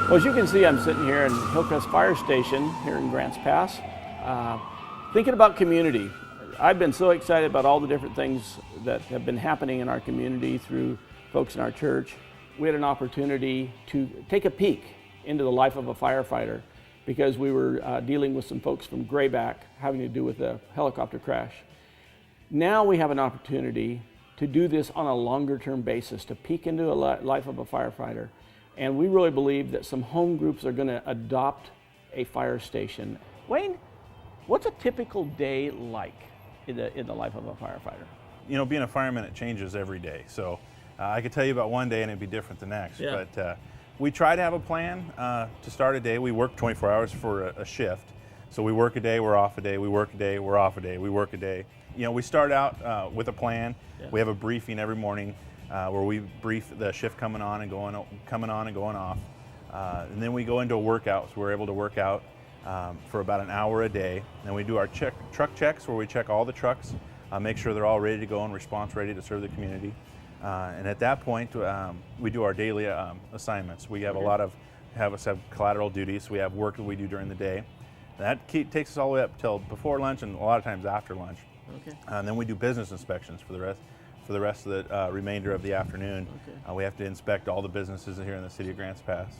Well, as you can see, I'm sitting here in Hillcrest Fire Station here in Grants Pass, thinking about community. I've been so excited about all the different things that have been happening in our community through folks in our church. We had an opportunity to take a peek into the life of a firefighter because we were dealing with some folks from Grayback having to do with a helicopter crash. Now we have an opportunity to do this on a longer term basis, to peek into the life of a firefighter. And we really believe that some home groups are going to adopt a fire station. Wayne, what's a typical day like in the life of a firefighter? You know, being a fireman, it changes every day. So I could tell you about one day and it'd be different the next. Yeah. But we try to have a plan to start a day. We work 24 hours for a shift. So we work a day, we're off a day, we work a day, we're off a day, we work a day. You know, we start out with a plan. Yeah. We have a briefing every morning where we brief the shift coming on and going off. And then we go into a workout. So we're able to work out for about an hour a day. Then we do our truck checks where we check all the trucks, make sure they're all ready to go and response ready to serve the community. And at that point, we do our daily assignments. We have a lot of have collateral duties. We have work that we do during the day. That takes us all the way up till before lunch and a lot of times after lunch. Okay. And then we do business inspections for the rest of the remainder of the afternoon. Okay. We have to inspect all the businesses here in the city of Grants Pass.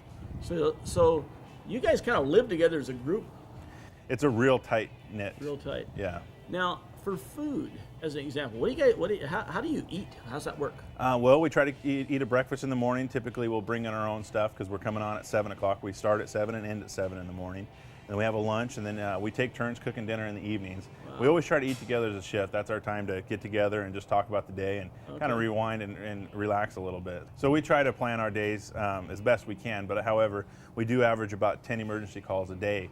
So you guys kind of live together as a group? It's a real tight knit. Real tight. Yeah. Now, for food, as an example, how do you eat? How's that work? Well, we try to eat a breakfast in the morning. Typically, we'll bring in our own stuff because we're coming on at 7 o'clock. We start at 7 and end at 7 in the morning. And then we have a lunch, and then we take turns cooking dinner in the evenings. Wow. We always try to eat together as a shift. That's our time to get together and just talk about the day and kind of rewind and relax a little bit. So we try to plan our days as best we can, but however, we do average about 10 emergency calls a day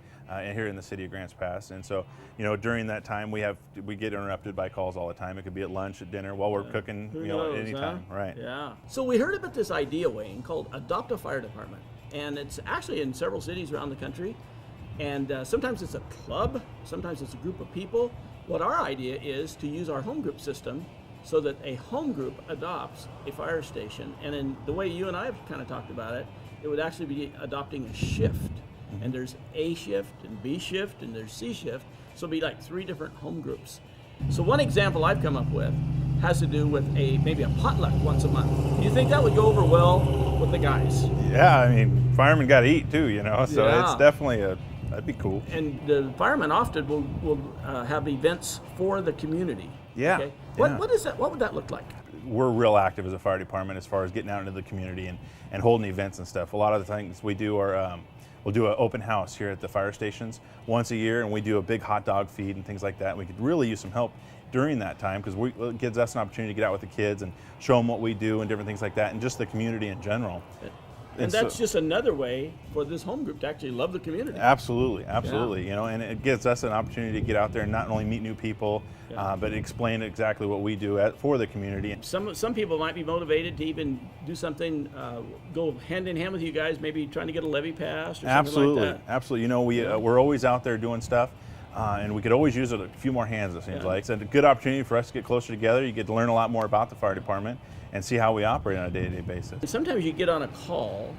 here in the city of Grants Pass. And so, you know, during that time, we get interrupted by calls all the time. It could be at lunch, at dinner, while we're cooking, Who you know, knows, at any time. huh? Right. Yeah. So we heard about this idea, Wayne, called Adopt a Fire Department. And it's actually in several cities around the country. And sometimes it's a club, sometimes it's a group of people. What our idea is to use our home group system so that a home group adopts a fire station. And in the way you and I have kind of talked about it, it would actually be adopting a shift. Mm-hmm. And there's A shift and B shift and there's C shift. So it'll be like 3 different home groups. So one example I've come up with has to do with maybe a potluck once a month. Do you think that would go over well with the guys? Yeah, I mean, firemen got to eat too, you know, so Yeah. it's definitely that'd be cool. And the firemen often will have events for the community. Yeah. Okay? Yeah. What is that? What would that look like? We're real active as a fire department as far as getting out into the community and holding events and stuff. A lot of the things we do are we'll do an open house here at the fire stations once a year, and we do a big hot dog feed and things like that. We could really use some help during that time because it gives us an opportunity to get out with the kids and show them what we do and different things like that, and just the community in general. And that's just another way for this home group to actually love the community. Absolutely. Yeah. You know, and it gives us an opportunity to get out there and not only meet new people, but explain exactly what we do for the community. Some people might be motivated to even do something, go hand in hand with you guys, maybe trying to get a levy passed or something like that. Absolutely. You know, we're always out there doing stuff. And we could always use a few more hands, it seems like. It's a good opportunity for us to get closer together. You get to learn a lot more about the fire department and see how we operate on a day-to-day basis. Sometimes you get on a call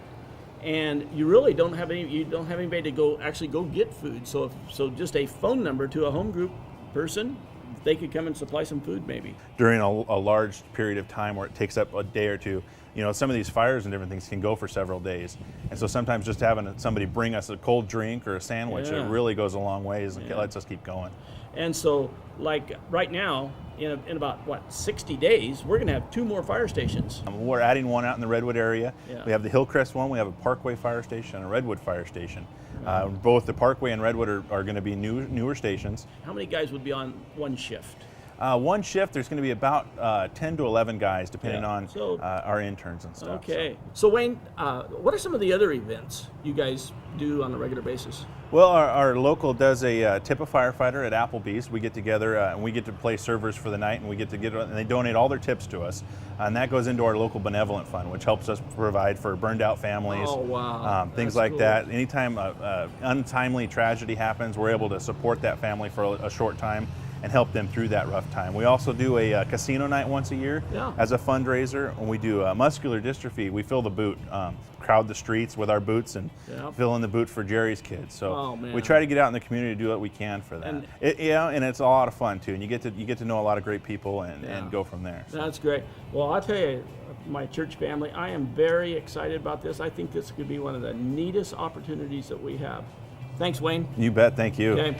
and you really don't have anybody to go get food. So just a phone number to a home group person, they could come and supply some food maybe. During a large period of time where it takes up a day or two, you know, some of these fires and different things can go for several days. And so sometimes just having somebody bring us a cold drink or a sandwich, it really goes a long ways and lets us keep going. And so, like right now, in about 60 days, we're going to have 2 more fire stations. We're adding one out in the Redwood area. Yeah. We have the Hillcrest one. We have a Parkway fire station and a Redwood fire station. Both the Parkway and Redwood are going to be newer stations. How many guys would be on one shift? One shift, there's going to be about 10 to 11 guys, depending on our interns and stuff. Okay. So Wayne, what are some of the other events you guys do on a regular basis? Well, our local does a tip a firefighter at Applebee's. We get together and we get to play servers for the night, and and they donate all their tips to us, and that goes into our local benevolent fund, which helps us provide for burned out families. Oh wow! Things like cool. that. Anytime untimely tragedy happens, we're able to support that family for a short time. and help them through that rough time. We also do a casino night once a year Yeah. as a fundraiser. When we do muscular dystrophy, we fill the boot, crowd the streets with our boots and Yep. fill in the boot for Jerry's kids. So Oh, man. we try to get out in the community to do what we can for that. And- And it's a lot of fun too. And you get to know a lot of great people and Yeah. go from there. That's great. Well, I'll tell you, my church family, I am very excited about this. I think this could be one of the neatest opportunities that we have. Thanks, Wayne. You bet. Thank you. Okay.